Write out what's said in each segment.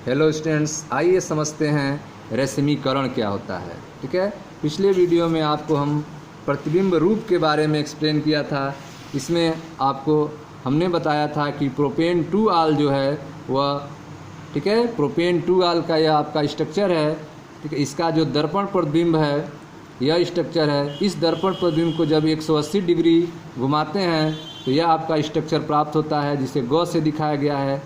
Hello students, आइए समझते हैं रेशमीकरण क्या होता है। ठीक है, पिछले वीडियो में आपको हम प्रतिबिंब रूप के बारे में एक्सप्लेन किया था। इसमें आपको हमने बताया था कि प्रोपेन 2 आल जो है वह, ठीक है, प्रोपेन 2 आल का यह आपका स्ट्रक्चर है। ठीक है, इसका जो दर्पण प्रतिबिंब है यह स्ट्रक्चर है। इस दर्पण प्रतिबिंब को जब 180 डिग्री घुमाते हैं तो यह आपका स्ट्रक्चर प्राप्त होता है, जिसे ग से दिखाया गया है।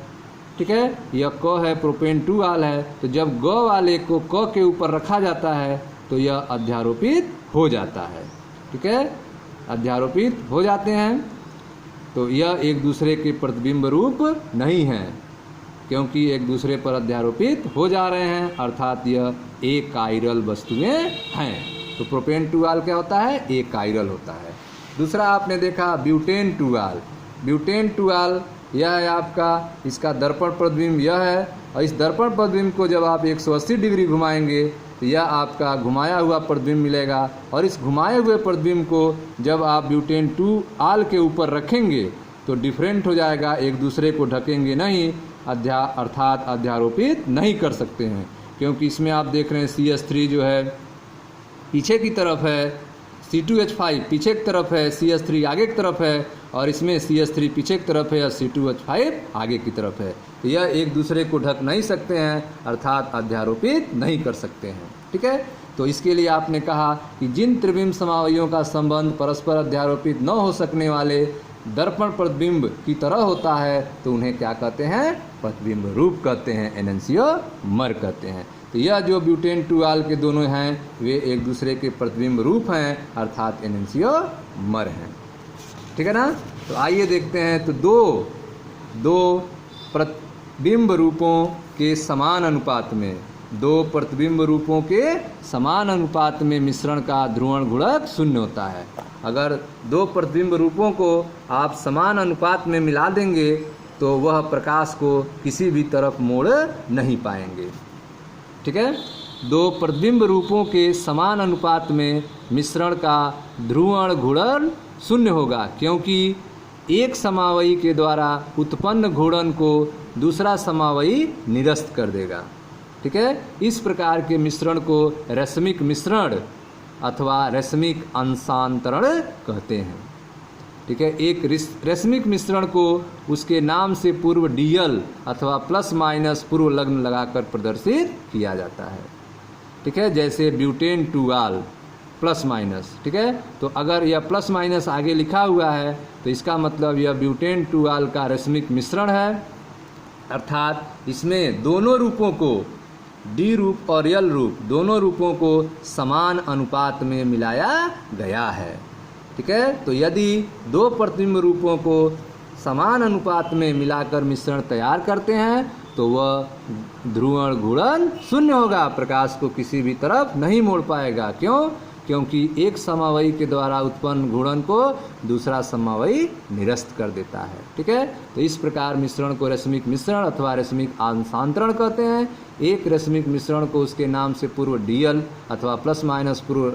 ठीक है, यह क है, प्रोपेन 2 आल है। तो जब ग वाले को क के ऊपर रखा जाता है तो यह अध्यारोपित हो जाता है। ठीक है, अध्यारोपित हो जाते हैं। तो यह एक दूसरे के प्रतिबिंब रूप नहीं है, क्योंकि एक दूसरे पर अध्यारोपित हो जा रहे हैं, अर्थात यह एक कायरल वस्तुएं हैं। तो प्रोपेन 2 आल क्या होता है? एक कायरल होता है। दूसरा आपने देखा ब्यूटेन 2 आल। ब्यूटेन 2 आल यह है आपका, इसका दर्पण प्रतिबिंब यह है, और इस दर्पण प्रतिबिंब को जब आप 180 डिग्री घुमाएंगे तो यह आपका घुमाया हुआ प्रतिबिंब मिलेगा। और इस घुमाए हुए प्रतिबिंब को जब आप ब्यूटेन 2 आल के ऊपर रखेंगे तो डिफरेंट हो जाएगा, एक दूसरे को ढकेंगे नहीं, अर्थात अध्यारोपित नहीं कर सकते हैं। क्योंकि इसमें आप देख रहे हैं CH3 जो है पीछे की तरफ है, C2H5 पीछे की तरफ है, CH3 आगे की तरफ है, और इसमें CH3 पीछे की तरफ है और C2H5 आगे की तरफ है। तो यह एक दूसरे को ढक नहीं सकते हैं, अर्थात अध्यारोपित नहीं कर सकते हैं। ठीक है, तो इसके लिए आपने कहा कि जिन त्रिबिंब समावयियों का संबंध परस्पर अध्यारोपित न हो सकने वाले दर्पण प्रतिबिंब की तरह होता है तो उन्हें क्या कहते हैं? प्रतिबिंब रूप कहते हैं, एनेंसियोमर कहते हैं। तो यह जो ब्यूटेन 2 आल के दोनों हैं वे एक दूसरे के प्रतिबिंब रूप हैं, अर्थात एनेंसियोमर हैं। ठीक है ना। तो आइए देखते हैं। तो दो प्रतिबिंब रूपों के समान अनुपात में, दो प्रतिबिंब रूपों के समान अनुपात में मिश्रण का ध्रुवण गुणक 0 होता है। अगर दो प्रतिबिंब रूपों को आप समान अनुपात में मिला देंगे तो वह प्रकाश को किसी भी तरफ मोड़ नहीं पाएंगे। ठीक है, दो प्रतिबिंब रूपों के समान अनुपात में मिश्रण का ध्रुवण घूर्णन 0 होगा, क्योंकि एक समावयी के द्वारा उत्पन्न घूर्णन को दूसरा समावयी निरस्त कर देगा। ठीक है, इस प्रकार के मिश्रण को रश्मिक मिश्रण अथवा रश्मिक अंशांतरण कहते हैं। ठीक है, एक रश्मिक मिश्रण को उसके नाम से पूर्व डीएल अथवा प्लस माइनस पूर्व लग्न लगाकर प्रदर्शित किया जाता है। ठीक है, जैसे ब्यूटेन 2 आल प्लस माइनस। ठीक है, तो अगर यह प्लस माइनस आगे लिखा हुआ है तो इसका मतलब यह ब्यूटेन 2 आल का रश्मिक मिश्रण है, अर्थात इसमें दोनों रूपों को, डी रूप और यल रूप, दोनों रूपों को समान अनुपात में मिलाया गया है। ठीक है, तो यदि दो प्रतिबिंब रूपों को समान अनुपात में मिलाकर मिश्रण तैयार करते हैं तो वह ध्रुवण घूर्णन 0 होगा, प्रकाश को किसी भी तरफ नहीं मोड़ पाएगा। क्यों? क्योंकि एक समावयी के द्वारा उत्पन्न घूर्णन को दूसरा समावयी निरस्त कर देता है। ठीक है, तो इस प्रकार मिश्रण को रश्मिक मिश्रण अथवा रश्मिक अंशांतरण कहते हैं। एक रश्मिक मिश्रण को उसके नाम से पूर्व डीएल अथवा प्लस माइनस पूर्व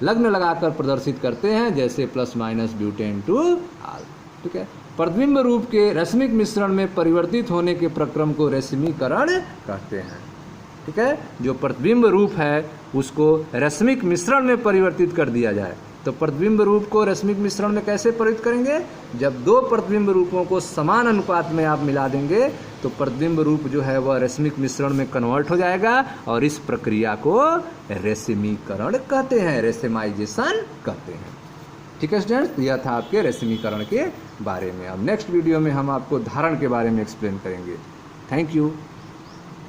लग्न लगाकर प्रदर्शित करते हैं, जैसे प्लस माइनस ब्यूटेन 2 आल। ठीक है, प्रतिबिंब रूप के रश्मिक मिश्रण में परिवर्तित होने के प्रक्रम को रेशमीकरण कहते हैं। ठीक है, जो प्रतिबिंब रूप है उसको रश्मिक मिश्रण में परिवर्तित कर दिया जाए। तो प्रतिबिंब रूप को रश्मिक मिश्रण में कैसे परिवर्तित करेंगे? जब दो प्रतिबिंब रूपों को समान अनुपात में आप मिला देंगे तो प्रतिबिंब रूप जो है वह रश्मिक मिश्रण में कन्वर्ट हो जाएगा, और इस प्रक्रिया को रेशमीकरण कहते हैं, रेशमाइजेशन कहते हैं। ठीक है स्टूडेंट्स, यह था आपके रेशमीकरण के बारे में। अब नेक्स्ट वीडियो में हम आपको धारण के बारे में एक्सप्लेन करेंगे। Thank you.